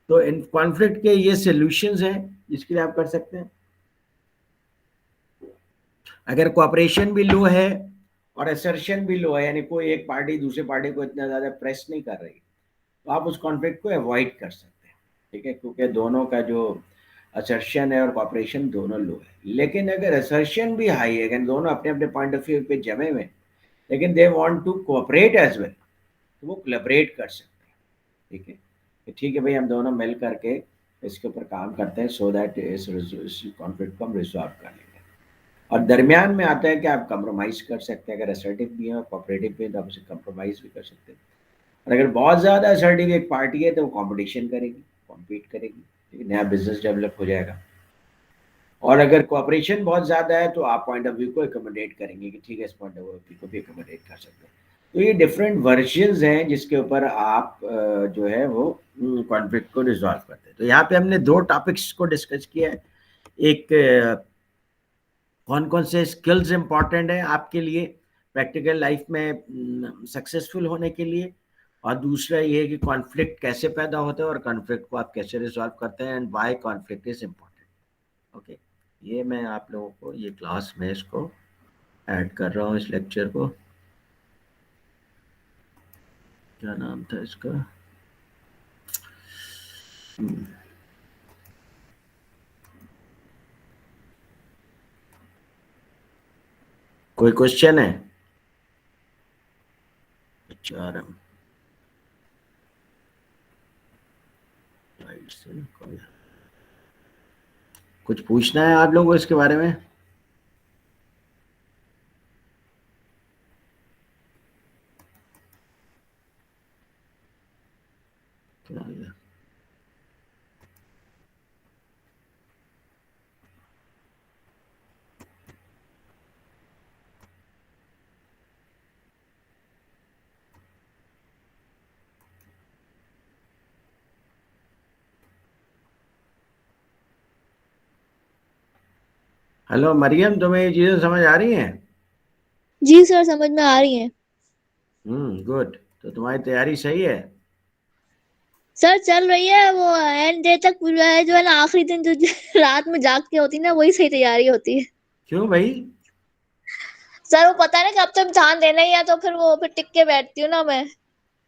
तो इन कॉन्फ्लिक्ट के ये सॉल्यूशंस हैं जिसके लिए आप कर सकते हैं। अगर कोऑपरेशन भी लो है और असर्शन भी लो है, यानी कोई एक पार्टी दूसरे पार्टी को इतना ज्यादा प्रेस नहीं कर रही, तो आप उस कॉन्फ्लिक्ट को अवॉइड कर सकते हैं। ठीक है, क्योंकि दोनों का जो असर्शन है और कॉपरेशन दोनों लो है। लेकिन अगर असर्शन भी हाई है, अगर दोनों अपने अपने पॉइंट ऑफ व्यू पे जमे हुए, लेकिन they want to cooperate as well, तो वो कोलैबोरेट कर सकते हैं। ठीक है कि ठीक है भाई, हम दोनों मिल करके इसके ऊपर काम करते हैं, सो दैट इस कॉन्फ्लिक्ट को हम रिजॉल्व कर लेंगे। और दरमियान में आता है कि आप कंप्रोमाइज कर सकते हैं। अगर असर्टिव भी है और कोऑपरेटिव भी है, तो आप उसे कंप्रोमाइज भी कर सकते हैं। और अगर बहुत ज़्यादा असर्टिव एक पार्टी है, तो वो कॉम्पिटिशन करेगी, कॉम्पीट करेगी, ठीक है, नया बिजनेस डेवलप हो जाएगा। और अगर कोऑपरेशन बहुत ज़्यादा है, तो आप पॉइंट ऑफ व्यू को एकोमोडेट करेंगे कि ठीक है, इस पॉइंट ऑफ व्यू को भी एकोमोडेट कर सकते हैं। तो ये डिफरेंट वर्जन्स हैं जिसके ऊपर आप जो है वो कॉन्फ्लिक्ट को रिजॉल्व करते हैं। तो यहाँ पे हमने दो टॉपिक्स को डिस्कस किया है। एक कौन कौन से स्किल्स इंपॉर्टेंट है आपके लिए प्रैक्टिकल लाइफ में सक्सेसफुल होने के लिए, और दूसरा ये है कि कॉन्फ्लिक्ट कैसे पैदा होता है और कॉन्फ्लिक्ट को आप कैसे रिजॉल्व करते हैं, and why conflict is important. Okay, ये मैं आप लोगों को ये क्लास में इसको ऐड कर रहा हूँ, इस लेक्चर को। क्या नाम था इसका? कोई क्वेश्चन है? HRM कुछ पूछना है आप लोगों को इसके बारे में? क्या है? हेलो मरियम, तुम्हें ये चीजें समझ आ रही हैं? जी सर, समझ में आ रही है। गुड। तो तुम्हारी तैयारी सही है? सर चल रही है, वो एंड डे तक पूरा है, जो है ना आखिरी दिन जो रात में जाग के होती है ना, वही सही तैयारी होती है। क्यों भाई? सर वो पता है ना कि अब तो ध्यान देना ही है, तो फिर टिक के बैठती हूँ ना मैं।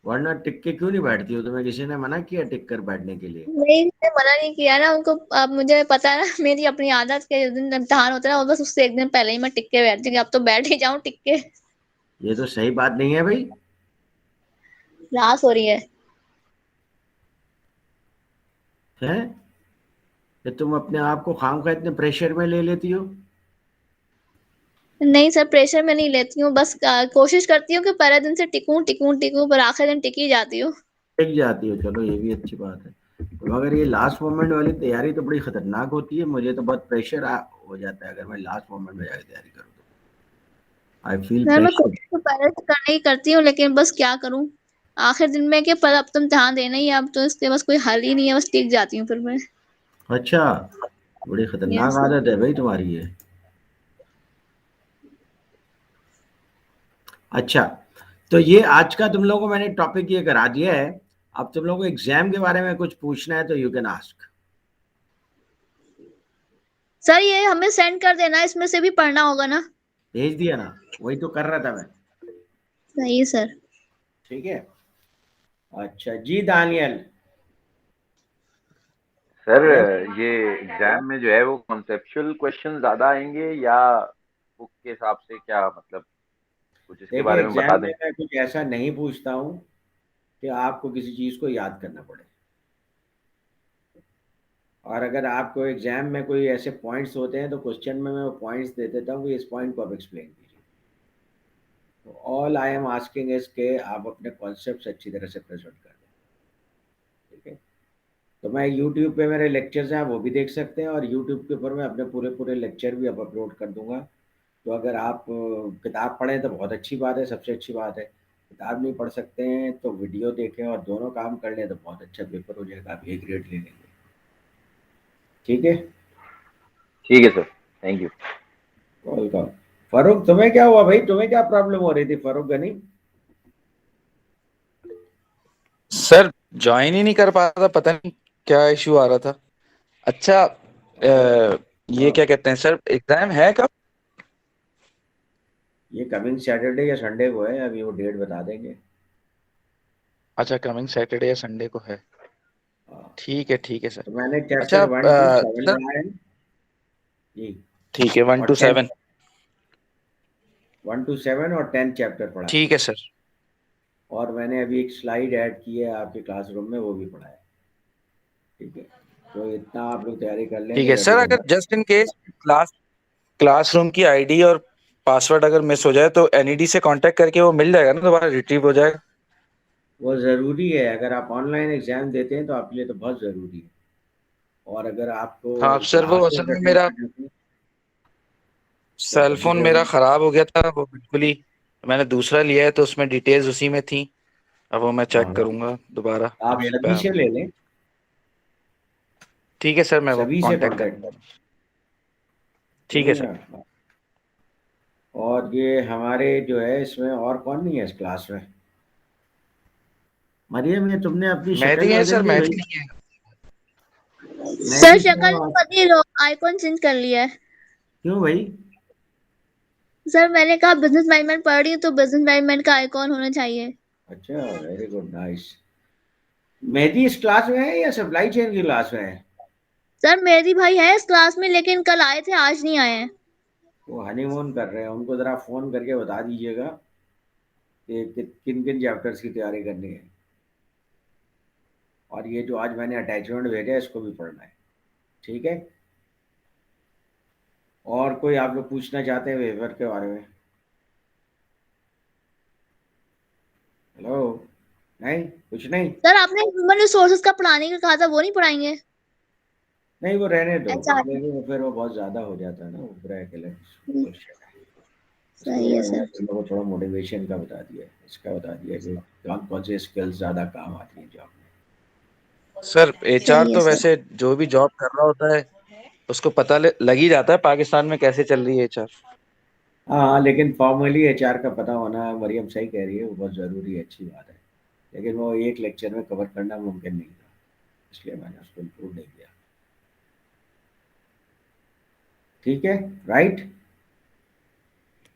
वरना टिक के क्यों नहीं बैठती हो? तुम्हें किसी ने मना किया टिक कर बैठने के लिए? नहीं, मैंने मना नहीं किया ना उनको। अब मुझे पता है ना, मेरी अपनी आदत के जिस दिन इम्तिहान होता है ना, वो बस उससे एक दिन पहले ही मैं टिक के बैठती हूँ कि अब तो बैठ ही जाऊं टिक के। ये तो सही बात नहीं है भाई। क्लास हो रही है। है कि तुम अपने आप को खामखा इतने प्रेशर में ले लेती हो? नहीं सर, प्रेशर में नहीं लेती हूँ, बस कोशिश करती हूँ कि पहले दिन से टिकूं टिकूं टिकूं, पर आखिर दिन टिक ही जाती हूँ। टिक जाती हो, चलो ये भी अच्छी बात है। तो मगर ये लास्ट मोमेंट वाली तैयारी तो बड़ी खतरनाक होती है। मुझे तो बहुत प्रेशर हो जाता है अगर मैं लास्ट मोमेंट में जाके तैयारी करूँ तो। आई फील सर मैं प्रेशर। कोशिश तो पहले से करने ही करती हूँ, लेकिन बस क्या करूँ, आखिर दिन में कि पर अब तुम ध्यान देना ही है, अब तो इसके बस कोई हल ही नहीं है, बस टिक जाती हूँ फिर मैं। अच्छा, बड़ी खतरनाक यस सर। आदत है भाई तुम्हारी ये। अच्छा, तो ये आज का तुम लोगों को मैंने टॉपिक ये करा दिया है। अब तुम लोगों को एग्जाम के बारे में कुछ पूछना है तो यू कैन आस्क। सर ये हमें सेंड कर देना, इसमें से भी पढ़ना होगा ना? भेज दिया ना, वही तो कर रहा था मैं। सही है सर। ठीक है, अच्छा जी दानियल। सर यस, ये एग्जाम में जो है वो कॉन्सेप्चुअल क्वेश्चन ज्यादा आएंगे या बुक के हिसाब से, क्या मतलब कुछ इसके देखिए बारे में एग्जाम बता में दें। मैं कुछ ऐसा नहीं पूछता हूँ कि आपको किसी चीज को याद करना पड़े, और अगर आपको एग्जाम में कोई ऐसे पॉइंट्स होते हैं तो क्वेश्चन में मैं वो पॉइंट्स दे देता हूँ कि इस पॉइंट को आप एक्सप्लेन कीजिए। तो all I am asking is के आप अपने कॉन्सेप्ट अच्छी तरह से प्रेजेंट कर दें। ठीक है, तो मैं यूट्यूब पे मेरे लेक्चर्स हैं, वो भी देख सकते हैं, और यूट्यूब के ऊपर मैं अपने पूरे पूरे लेक्चर भी अब अपलोड कर दूंगा। तो अगर आप किताब पढ़ें तो बहुत अच्छी बात है, सबसे अच्छी बात है। किताब नहीं पढ़ सकते हैं तो वीडियो देखें, और दोनों काम कर लें तो बहुत अच्छा पेपर हो जाएगा, आप ए ग्रेड ले लेंगे। ठीक है, ठीक है sir, thank you. Welcome. Farooq, तुम्हें क्या हुआ भाई, तुम्हें क्या प्रॉब्लम हो रही थी फारूक गनी? सर ज्वाइन ही नहीं कर पा रहा था, पता नहीं क्या इशू आ रहा था। अच्छा ये हाँ, क्या कहते हैं सर, एग्जाम है कब? ये कमिंग सैटरडे या संडे को है, अभी वो डेट बता देंगे। अच्छा, कमिंग सैटरडे या संडे को है। हाँ, ठीक है सर। तो मैंने अच्छा चैप्टर 1 to 7 सर पढ़ा है जी, ठीक है, वन और टू 10, सेवन 1 to 7 और 10 चैप्टर पढ़ा है। ठीक है सर। और मैंने अभी एक स्लाइड ऐड की है आपके क्लासरूम में, वो भी पढ़ा है। ठीक है, तो इतना आप लोग तैयारी कर लें ठीक तो है दैट सर, इज अगर जस्ट इन केस क्लासरूम की आईडी और पासवर्ड अगर मिस हो जाए तो एनईडी से कांटेक्ट करके वो मिल जाएगा ना, दोबारा रिट्रीव हो जाएगा। वो ज़रूरी है, अगर आप ऑनलाइन एग्ज़ाम देते हैं तो आपके लिए तो बहुत ज़रूरी है। और अगर आपको हाँ सर, वो असल क्लासेस में अटेंड मेरा करने हैं तो सेल तब भी फोन मेरा ज़रूरी है। खराब हो गया था, वो बिल्कुल ही मैंने दूसरा लिया है तो उसमें डिटेल्स उसी में थी। अब वो मैं हाँ चेक हाँ, करूंगा दोबारा आप अभी। सभी से ले लें, ठीक है सर, मैं वो सभी से कांटेक्ट कांटेक्ट करूंगा। करें। ठीक है सर। समझे? और ये हमारे जो है इसमें और कौन नहीं है इस क्लास में? मरियम, ये तुमने अपनी मेहदी शक्ल है बदल सर, दी भाई। मेहदी नहीं है। सर मेहदी शक्ल क्यों बदली, आइकॉन चेंज कर लिया है। क्यों भाई? सर मैंने कहा बिजनेस मैनेजमेंट पढ़ रही हूँ तो बिजनेस मैनेजमेंट का आइकॉन होना चाहिए। अच्छा, वेरी गुड, नाइस। मेहदी इस क्लास में है या सप्लाई चेन की क्लास में है? सर मेरी भाई है इस क्लास में, लेकिन कल आए थे, आज नहीं आए हैं। वो हनीमून कर रहे हैं, उनको ज़रा फ़ोन करके बता दीजिएगा कि किन किन चैप्टर्स की तैयारी करनी है। और ये जो आज मैंने अटैचमेंट भेजा है इसको भी पढ़ना है। ठीक है, और कोई आप लोग पूछना चाहते हैं वेवर के बारे में? हेलो? नहीं, कुछ नहीं? सर आपने ह्यूमन रिसोर्सेज का पढ़ाने का कहा था, वो नहीं पढ़ाएंगे? नहीं, वो रहने दो, एचआर। लेकिन वो फिर वो बहुत ज़्यादा हो जाता है ना, वो पूरा अकेले bullshit है। इसके सही लिए है मैंने सर। तुम लोगों को थोड़ा मोटिवेशन का बता दिया है, इसका बता दिया कि कौन कौन से स्किल्स ज़्यादा काम आती हैं जॉब में। सर एचआर सही है तो सर। वैसे जो भी जॉब कर रहा होता है उसको पता लग ही जाता है पाकिस्तान में कैसे चल रही है एचआर। हाँ, लेकिन फॉर्मली एचआर का पता होना, मरियम सही कह रही है, वो बहुत ज़रूरी है, अच्छी बात है। लेकिन वो एक लेक्चर में कवर करना मुमकिन नहीं था, इसलिए मैंने उसको इंक्लूड नहीं किया। ठीक है, right?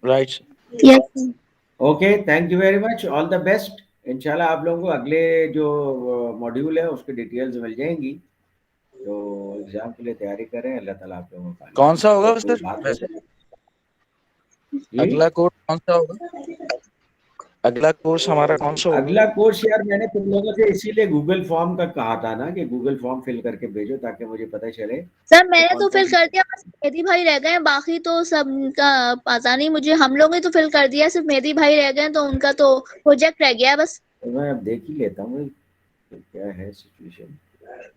Right. Yes. Okay, thank you very much, all the best. इंशाल्लाह आप लोगों को अगले जो मॉड्यूल है उसकी डिटेल्स मिल जाएंगी, तो एग्ज़ाम के लिए तैयारी करें। अल्लाह ताला आप लोगों को कामयाब कौन सा करे। होगा और कोई सर बात हो वैसे? तो जी। अगला कोर्स कौन सा होगा? अगला कोर्स हमारा कौन सा होगा? अगला कोर्स यार मैंने तुम लोगों से इसीलिए गूगल फॉर्म का कहा था ना, कि गूगल फॉर्म फिल करके भेजो ताकि मुझे पता चले सर कि मैंने कौन तो कौन फिल सी। कर दिया, बस मेहदी भाई रह गए हैं, बाकी तो सब का पता नहीं मुझे, हम लोग ने तो फिल कर दिया, सिर्फ मेहदी भाई रह गए हैं, तो उनका तो प्रोजेक्ट रह गया है बस। तो मैं अब देख ही लेता हूँ कि क्या है सिचुएशन।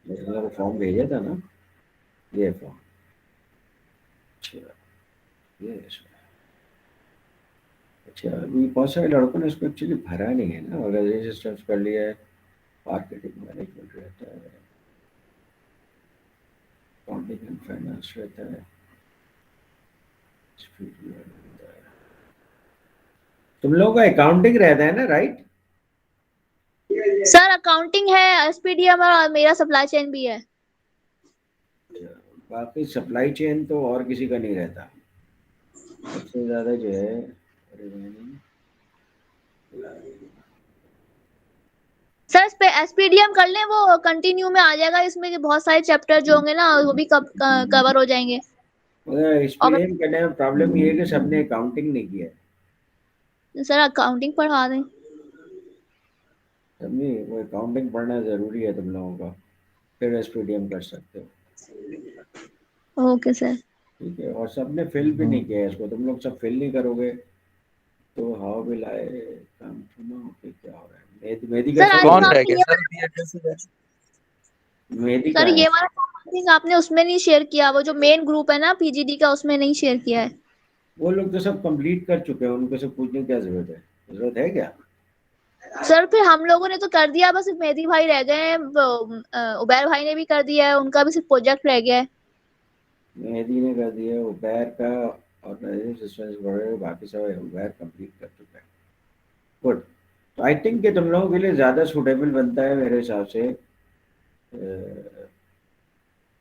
मैंने तुम लोगों को फॉर्म भेजा था ना, ये फॉर्म। अच्छा ये अच्छा, अभी बहुत सारे लड़कों ने इसको एक्चुअली भरा नहीं है ना, ऑर्गेनाइजेशन सिस्टम्स कर लिया है, मार्केटिंग मैनेजमेंट रहता है, अकाउंटिंग एंड फाइनेंस रहता है, तुम लोगों का अकाउंटिंग रहता है ना, राइट? सर अकाउंटिंग है, एसपीडीएम और मेरा सप्लाई चेन भी है। बाकी सप्लाई चेन तो और किसी का नहीं रहता, सबसे ज्यादा जो है सर इस पे एसपीडीएम कर लें, वो कंटिन्यू में आ जाएगा, इसमें के बहुत सारे चैप्टर जो होंगे ना वो भी कवर हो जाएंगे। एक्सपीरियंस करने में प्रॉब्लम ये है कि सबने अकाउंटिंग नहीं किया है। सर अकाउंटिंग पढ़ा दें। समझी, वो अकाउंटिंग पढ़ना जरूरी है तुम लोगों का, फिर एसपीडीएम कर सकते हो। Okay sir. ठीक है, और सबने फिल भी नहीं किया है इसको, तुम लोग सब फिल नहीं करोगे तो how will I come to know कि क्या हो रहा है। मेहदी का सर आज कौन तो रह आपने गया ये सर? मेहदी सर का ये वाला आई थिंक आपने उसमें नहीं शेयर किया, वो जो मेन ग्रुप है ना पीजीडी का, उसमें नहीं शेयर किया है। वो लोग तो सब कंप्लीट कर चुके हैं, उनको सब पूछने की क्या जरूरत है क्या? सर फिर हम लोगों ने तो कर दिया, बस सिर्फ मेहदी भाई रह गए हैं, उबैर भाई ने भी कर दिया है, उनका भी सिर्फ प्रोजेक्ट रह गया है। मेहदी ने कर दिया, उबैर का ऑर्गेनाइजिंग सिस्टम्स वगैरह, बाकी सब उबैर कंप्लीट कर चुका है। गुड, तो आई थिंक कि तुम लोगों के लिए ज़्यादा सूटेबल बनता है मेरे हिसाब से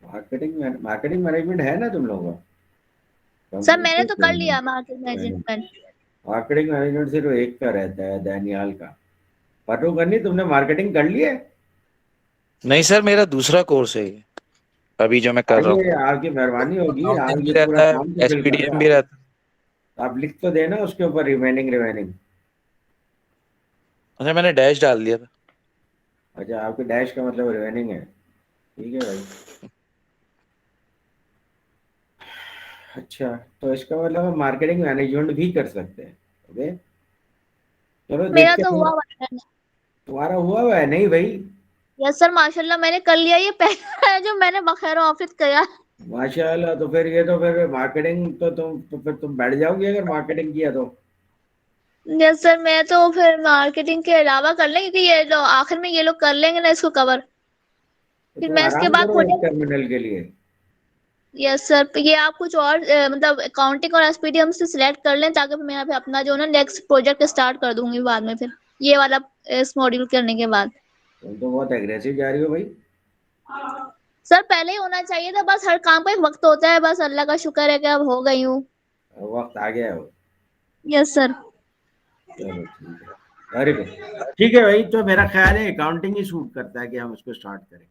मार्केटिंग मैनेजमेंट है ना तुम लोगों का? सर मैंने तो कर लिया मार्केट मैनेजमेंट। मार्केटिंग मैनेजमेंट सिर्फ एक का रहता है, दैनियाल का। पटो करनी, तुमने मार्केटिंग कर ली है? नहीं सर, मेरा दूसरा कोर्स है ये, अभी जो मैं कर रहा हूँ। ये आपकी मेहरबानी होगी, आप अकाउंटिंग भी ये पूरा रहता है, फॉर्म तो फिल कर एसपीडीएम दो, भी रहता है। आप लिख तो देना उसके ऊपर रिमेनिंग। अच्छा, मैंने डैश डाल दिया था। अच्छा, आपके डैश का मतलब रिमेनिंग है, ठीक है भाई। अच्छा, तो इसका मतलब हम मार्केटिंग मैनेजमेंट भी कर सकते हैं। ओके, चलो मेरा देखते तो हैं। हुआ है। तुम्हारा हुआ है नहीं भाई? यस सर माशाल्लाह मैंने कर लिया, ये पहला है जो मैंने बखैर ऑफिस किया। माशाल्लाह, तो फिर मार्केटिंग तो फिर तुम बैठ जाओगी अगर मार्केटिंग किया तो। यस सर, मैं तो फिर मार्केटिंग के अलावा कर लेंगे, क्योंकि ये लोग आखिर में ये लोग कर लेंगे ना इसको कवर, तो फिर तुम मैं इसके आराम बाद करो एक प्रोजेक्ट। टर्मिनल के लिए। यस सर, ये आप कुछ और मतलब अकाउंटिंग और एसपीडीएम से सिलेक्ट कर लें, ताकि मैं अभी अपना जो है ना नेक्स्ट प्रोजेक्ट स्टार्ट कर दूंगी बाद में, फिर ये वाला इस मॉड्यूल करने के बाद। तुम तो बहुत एग्रेसिव जा रही हो भाई। सर पहले ही होना चाहिए था, बस हर काम का एक वक्त होता है, बस अल्लाह का शुक्र है कि अब हो गई हूँ। वक्त आ गया हो। Yes sir. चलो ठीक है, वेरी गुड। ठीक है भाई, तो मेरा ख्याल है अकाउंटिंग ही सूट करता है कि हम इसको स्टार्ट करें,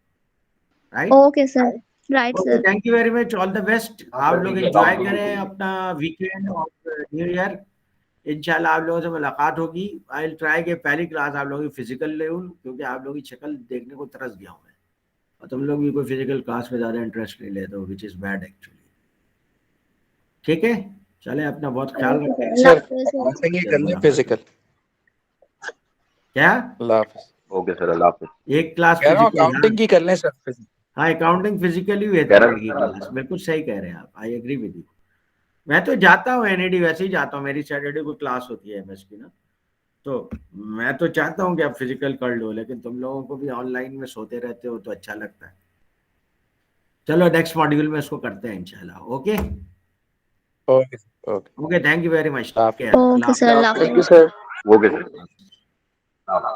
right? Okay sir, right okay, sir. Thank you very much, all the best. आप लोग एंजॉय करें अपना वीकेंड और न्यू ईयर। इंशाल्लाह आप लोगों से मुलाकात होगी। आई विल ट्राई कि पहली क्लास आप लोगों की फिजिकल ले लूं, क्योंकि आप लोगों की शक्ल देखने को तरस गया हूं मैं, और तुम लोग भी कोई फिजिकल क्लास में ज़्यादा इंटरेस्ट नहीं लेते हो, विच इज़ बैड एक्चुअली। ठीक है, चले, अपना बहुत ख्याल रखें। सर अकाउंटिंग ही कर ले फिजिकल। क्या? अल्लाह हाफिज। ओके सर, अल्लाह हाफिज। एक क्लास कह रहा हूँ फिजिकल, हाँ अकाउंटिंग की कर लें सर फिजिकल। हाँ, अकाउंटिंग फिजिकली बेहतर कह रहा रहेगी क्लास, बिल्कुल सही कह रहे हैं आप, आई एग्री विद यू। मैं तो जाता हूँ एनएडी, वैसे ही जाता हूँ, मेरी सैटरडे को क्लास होती है एमएस की ना, तो मैं तो चाहता हूँ कि आप फिजिकल कर लो, लेकिन तुम लोगों को भी ऑनलाइन में सोते रहते हो तो अच्छा लगता है। चलो नेक्स्ट मॉड्यूल में इसको करते हैं इंशाल्लाह। Okay okay okay okay, thank you very much. Hafiz. Okay sir, Allah Hafiz. Okay sir.